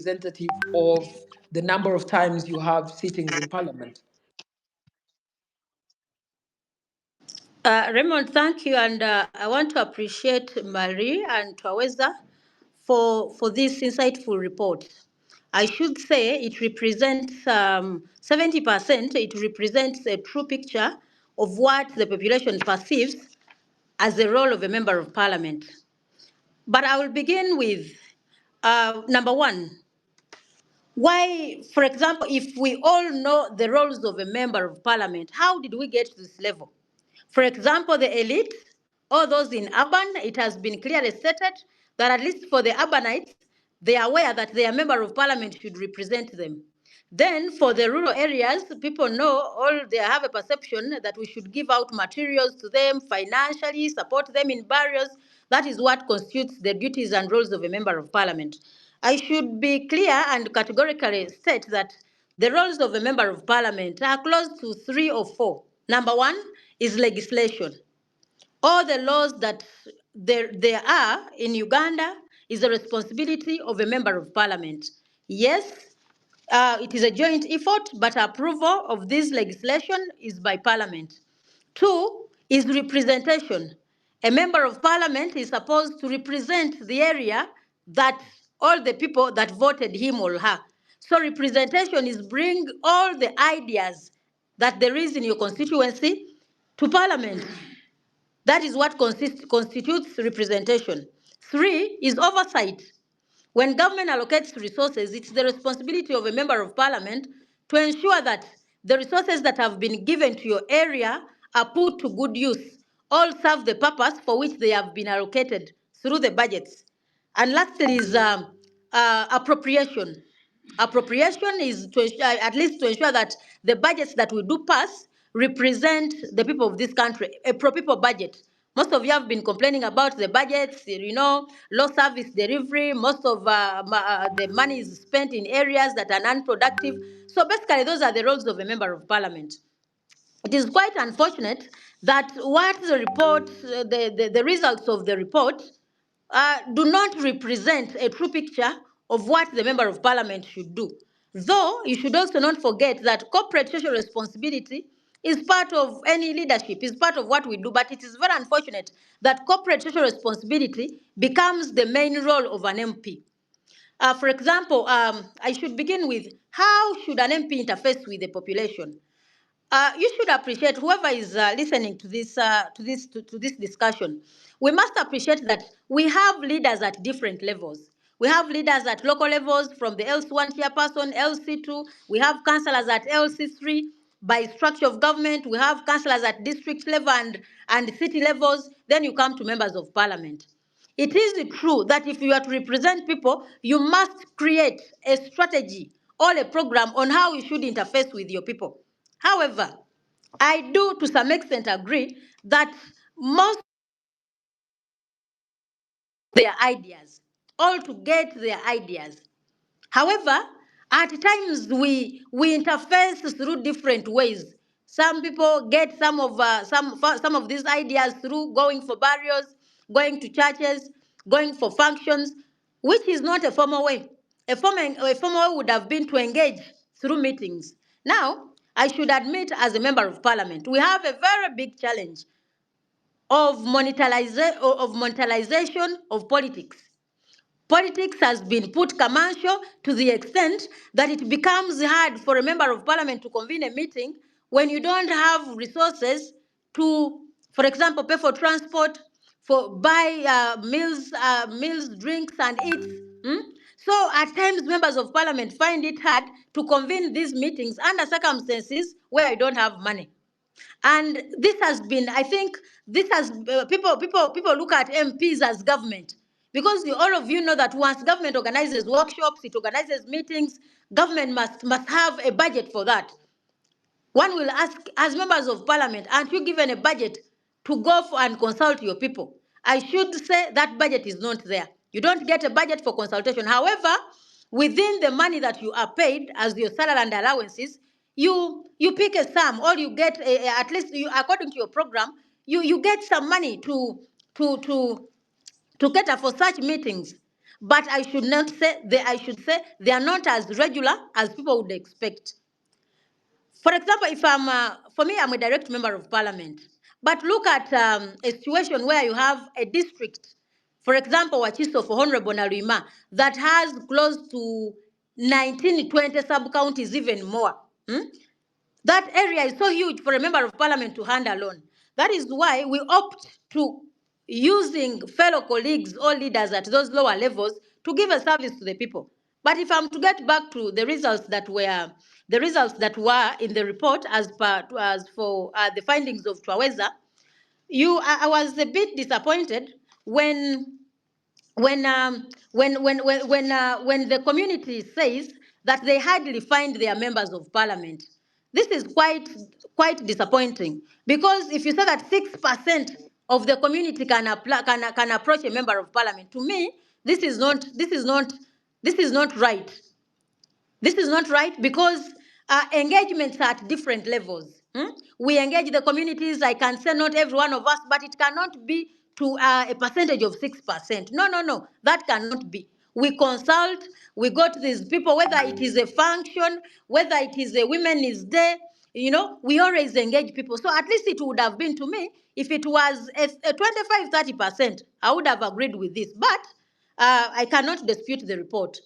representative of the number of times you have sittings in Parliament? Raymond, thank you, and I want to appreciate Marie and Twaweza for this insightful report. I should say it represents 70%. It represents a true picture of what the population perceives as the role of a member of parliament. But I will begin with number one. Why, for example, if we all know the roles of a member of parliament, how did we get to this level? For example, the elite, all those in urban, it has been clearly stated that at least for the urbanites, they are aware that their member of parliament should represent them. Then for the rural areas, people know, all they have a perception that we should give out materials to them financially, support them in barriers. That is what constitutes the duties and roles of a member of parliament. I should be clear and categorically state that the roles of a member of parliament are close to 3 or 4. Number one is legislation. All the laws that there are in Uganda is the responsibility of a member of parliament. Yes, it is a joint effort, but approval of this legislation is by parliament. Two is representation. A member of parliament is supposed to represent the area that all the people that voted him or her. So representation is bring all the ideas that there is in your constituency to parliament. That is what constitutes representation. Three is oversight. When government allocates resources, it's the responsibility of a member of parliament to ensure that the resources that have been given to your area are put to good use, all serve the purpose for which they have been allocated through the budgets. And lastly is appropriation. Appropriation is to ensure, at least to ensure that the budgets that we do pass represent the people of this country, a pro-people budget. Most of you have been complaining about the budgets, low service delivery. Most of the money is spent in areas that are non-productive. So basically, those are the roles of a member of parliament. It is quite unfortunate that what the report, the results of the report do not represent a true picture of what the member of parliament should do. Though you should also not forget that corporate social responsibility is part of any leadership, is part of what we do, but it is very unfortunate that corporate social responsibility becomes the main role of an MP. For example, I should begin with how should an MP interface with the population? You should appreciate whoever is listening to this discussion. We must appreciate that we have leaders at different levels. We have leaders at local levels from the LC1 chairperson, LC2. We have councillors at LC3 by structure of government. We have councillors at district level and city levels. Then you come to members of parliament. It is true that if you are to represent people, you must create a strategy or a program on how you should interface with your people. However, I do to some extent agree that most their ideas, all to get their ideas. However, at times we interface through different ways. Some people get some of these ideas through going for burials, going to churches, going for functions, which is not a formal way. A formal way would have been to engage through meetings. Now, I should admit, as a member of parliament, we have a very big challenge of monetization of politics. Politics has been put commercial to the extent that it becomes hard for a member of parliament to convene a meeting when you don't have resources to, for example, pay for transport, for buy meals, drinks, and eats. So at times, members of parliament find it hard to convene these meetings under circumstances where you don't have money. And this has been, I think, this has people look at MPs as government, because all of you know that once government organizes workshops, it organizes meetings, government must have a budget for that. One will ask, as members of parliament, aren't you given a budget to go for and consult your people? I should say that budget is not there. You don't get a budget for consultation. However, within the money that you are paid as your salary and allowances, you pick a sum, or you get at least according to your program, you get some money to cater for such meetings. but I should not say I should say they are not as regular as people would expect. For example, if for me, I'm a direct member of parliament. But look at a situation where you have a district, for example, Wachiso for Honorable Nalima, that has close to 19, 20 sub-counties, even more. That area is so huge for a member of parliament to hand alone. That is why we opt to using fellow colleagues or leaders at those lower levels to give a service to the people. But if I'm to get back to the results that were in the report as for the findings of Twaweza, I was a bit disappointed when when the community says that they hardly find their members of parliament. This is quite disappointing, because if you say that 6% of the community can apply, can approach a member of parliament, to me this is not right. This is not right, because engagements are at different levels. We engage the communities. I can say not every one of us, but it cannot be to a percentage of 6%. No, no, no. That cannot be. We consult, we go to these people, whether it is a function, whether it is a women's day, we always engage people. So at least it would have been, to me, if it was a 25-30%, I would have agreed with this. But I cannot dispute the report.